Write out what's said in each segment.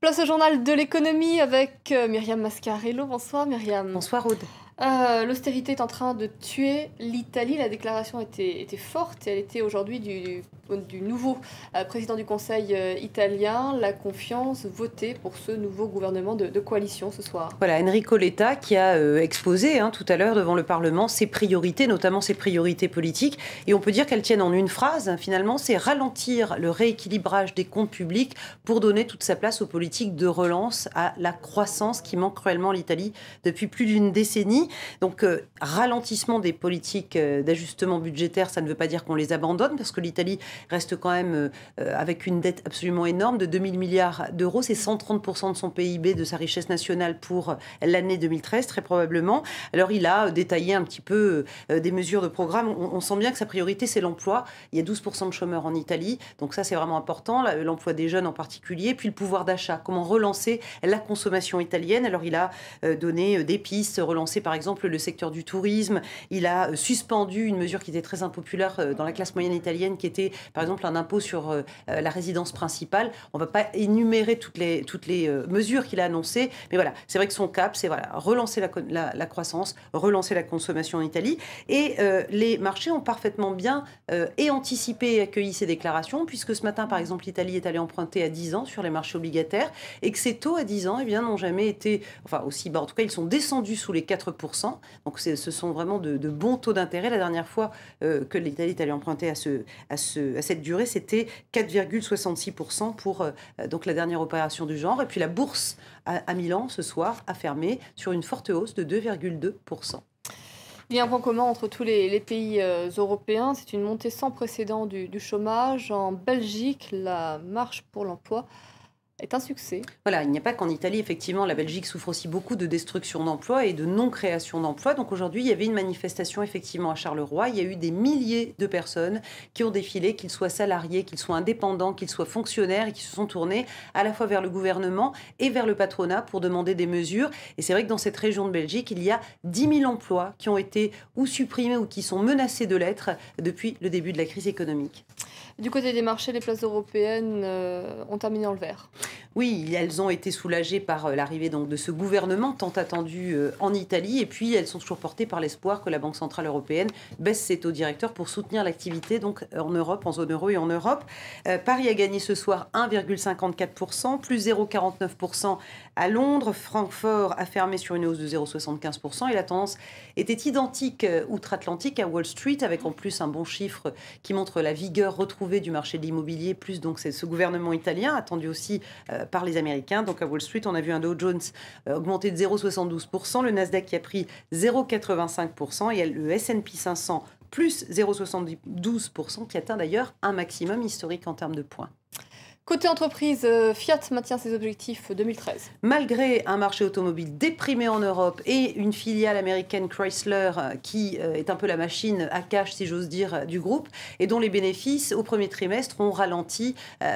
Place au journal de l'économie avec Myriam Mascarello. Bonsoir Myriam. Bonsoir Aude. L'austérité est en train de tuer l'Italie. La déclaration était forte et elle était aujourd'hui du nouveau président du Conseil italien. La confiance votée pour ce nouveau gouvernement de coalition ce soir. Voilà, Enrico Letta qui a exposé tout à l'heure devant le Parlement ses priorités, notamment ses priorités politiques. Et on peut dire qu'elles tiennent en une phrase, finalement, c'est ralentir le rééquilibrage des comptes publics pour donner toute sa place aux politiques de relance, à la croissance qui manque cruellement l'Italie depuis plus d'une décennie. Donc, ralentissement des politiques d'ajustement budgétaire, ça ne veut pas dire qu'on les abandonne, parce que l'Italie reste quand même avec une dette absolument énorme de 2000 milliards d'euros. C'est 130% de son PIB, de sa richesse nationale pour l'année 2013, très probablement. Alors, il a détaillé un petit peu des mesures de programme. On sent bien que sa priorité, c'est l'emploi. Il y a 12% de chômeurs en Italie, donc ça, c'est vraiment important. L'emploi des jeunes en particulier, puis le pouvoir d'achat. Comment relancer la consommation italienne? Alors, il a donné des pistes, relancer par exemple le secteur du tourisme. Il a suspendu une mesure qui était très impopulaire dans la classe moyenne italienne, qui était par exemple un impôt sur la résidence principale. On ne va pas énumérer toutes les mesures qu'il a annoncées, mais voilà, c'est vrai que son cap, c'est voilà, relancer la croissance, relancer la consommation en Italie. Et les marchés ont parfaitement bien et anticipé et accueilli ces déclarations, puisque ce matin, par exemple, l'Italie est allée emprunter à 10 ans sur les marchés obligataires, et que ces taux à 10 ans, eh bien, n'ont jamais été, enfin aussi bas, en tout cas, ils sont descendus sous les 4%. Donc ce sont vraiment de bons taux d'intérêt. La dernière fois que l'Italie est allée emprunter à cette durée, c'était 4,66% pour donc la dernière opération du genre. Et puis la bourse à Milan, ce soir, a fermé sur une forte hausse de 2,2%. Il y a un point commun entre tous les pays européens, c'est une montée sans précédent du chômage. En Belgique, la marche pour l'emploi est un succès. Voilà, il n'y a pas qu'en Italie, effectivement, la Belgique souffre aussi beaucoup de destruction d'emplois et de non-création d'emplois. Donc aujourd'hui, il y avait une manifestation effectivement à Charleroi. Il y a eu des milliers de personnes qui ont défilé, qu'ils soient salariés, qu'ils soient indépendants, qu'ils soient fonctionnaires, et qui se sont tournés à la fois vers le gouvernement et vers le patronat pour demander des mesures. Et c'est vrai que dans cette région de Belgique, il y a 10 000 emplois qui ont été ou supprimés ou qui sont menacés de l'être depuis le début de la crise économique. Du côté des marchés, les places européennes ont terminé dans le vert. Oui, elles ont été soulagées par l'arrivée donc de ce gouvernement tant attendu en Italie. Et puis, elles sont toujours portées par l'espoir que la Banque centrale européenne baisse ses taux directeurs pour soutenir l'activité donc en Europe, en zone euro et en Europe. Paris a gagné ce soir 1,54%, plus 0,49% à Londres. Francfort a fermé sur une hausse de 0,75%. Et la tendance était identique outre-Atlantique à Wall Street, avec en plus un bon chiffre qui montre la vigueur retrouvée du marché de l'immobilier, plus donc c'est ce gouvernement italien attendu aussi par les Américains. Donc à Wall Street, on a vu un Dow Jones augmenter de 0,72%, le Nasdaq qui a pris 0,85% et le S&P 500 plus 0,72% qui atteint d'ailleurs un maximum historique en termes de points. Côté entreprise, Fiat maintient ses objectifs 2013. Malgré un marché automobile déprimé en Europe et une filiale américaine Chrysler qui est un peu la machine à cash, si j'ose dire, du groupe et dont les bénéfices au premier trimestre ont ralenti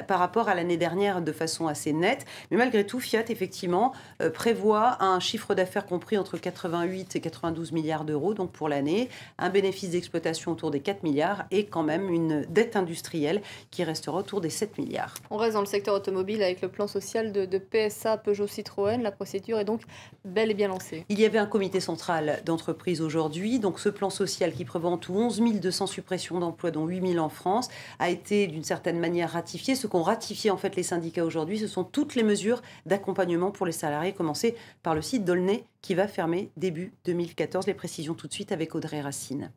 par rapport à l'année dernière de façon assez nette. Mais malgré tout, Fiat, effectivement, prévoit un chiffre d'affaires compris entre 88 et 92 milliards d'euros donc pour l'année, un bénéfice d'exploitation autour des 4 milliards et quand même une dette industrielle qui restera autour des 7 milliards. On reste dans le secteur automobile avec le plan social de PSA Peugeot Citroën. La procédure est donc bel et bien lancée. Il y avait un comité central d'entreprise aujourd'hui. Donc ce plan social qui prévoit en tout 11 200 suppressions d'emplois, dont 8 000 en France, a été d'une certaine manière ratifié. Ce qu'ont ratifié en fait les syndicats aujourd'hui, ce sont toutes les mesures d'accompagnement pour les salariés, commencer par le site d'Aulnay qui va fermer début 2014. Les précisions tout de suite avec Audrey Racine.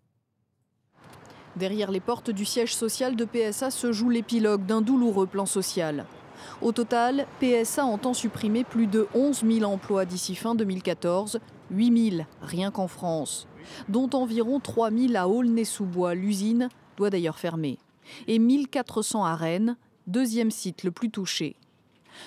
Derrière les portes du siège social de PSA se joue l'épilogue d'un douloureux plan social. Au total, PSA entend supprimer plus de 11 000 emplois d'ici fin 2014, 8 000 rien qu'en France, dont environ 3 000 à Aulnay-sous-Bois. L'usine doit d'ailleurs fermer. Et 1 400 à Rennes, deuxième site le plus touché.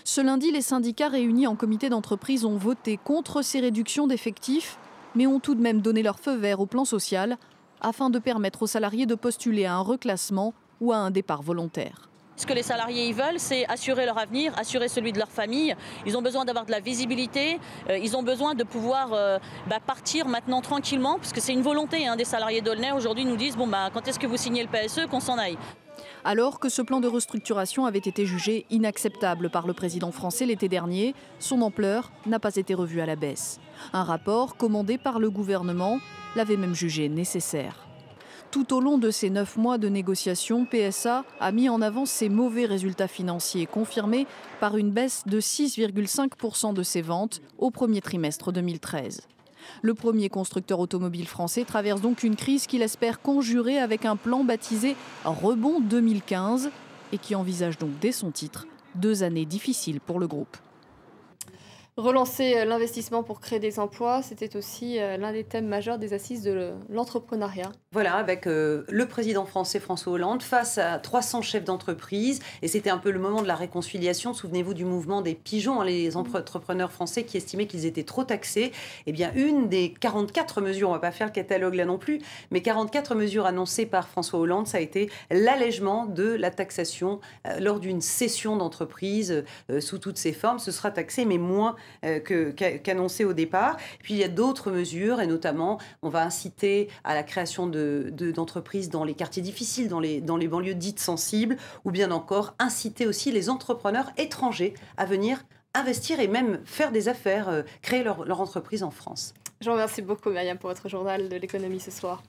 Ce lundi, les syndicats réunis en comité d'entreprise ont voté contre ces réductions d'effectifs, mais ont tout de même donné leur feu vert au plan social afin de permettre aux salariés de postuler à un reclassement ou à un départ volontaire. Ce que les salariés y veulent, c'est assurer leur avenir, assurer celui de leur famille. Ils ont besoin d'avoir de la visibilité, ils ont besoin de pouvoir partir maintenant tranquillement, parce que c'est une volonté des salariés d'Aulnay. Aujourd'hui, ils nous disent quand est-ce que vous signez le PSE, qu'on s'en aille. Alors que ce plan de restructuration avait été jugé inacceptable par le président français l'été dernier, son ampleur n'a pas été revue à la baisse. Un rapport commandé par le gouvernement l'avait même jugé nécessaire. Tout au long de ces 9 mois de négociations, PSA a mis en avant ses mauvais résultats financiers, confirmés par une baisse de 6,5% de ses ventes au premier trimestre 2013. Le premier constructeur automobile français traverse donc une crise qu'il espère conjurer avec un plan baptisé Rebond 2015 et qui envisage donc dès son titre 2 années difficiles pour le groupe. Relancer l'investissement pour créer des emplois, c'était aussi l'un des thèmes majeurs des assises de l'entrepreneuriat. Voilà, avec le président français François Hollande face à 300 chefs d'entreprise. Et c'était un peu le moment de la réconciliation. Souvenez-vous du mouvement des pigeons, les entrepreneurs français qui estimaient qu'ils étaient trop taxés. Eh bien, une des 44 mesures, on ne va pas faire le catalogue là non plus, mais 44 mesures annoncées par François Hollande, ça a été l'allègement de la taxation lors d'une cession d'entreprise sous toutes ses formes. Ce sera taxé, mais moins qu'annoncé au départ. Puis il y a d'autres mesures, et notamment, on va inciter à la création d'entreprises dans les quartiers difficiles, dans les banlieues dites sensibles, ou bien encore inciter aussi les entrepreneurs étrangers à venir investir et même faire des affaires, créer leur entreprise en France. Je vous remercie beaucoup, Myriam, pour votre journal de l'économie ce soir.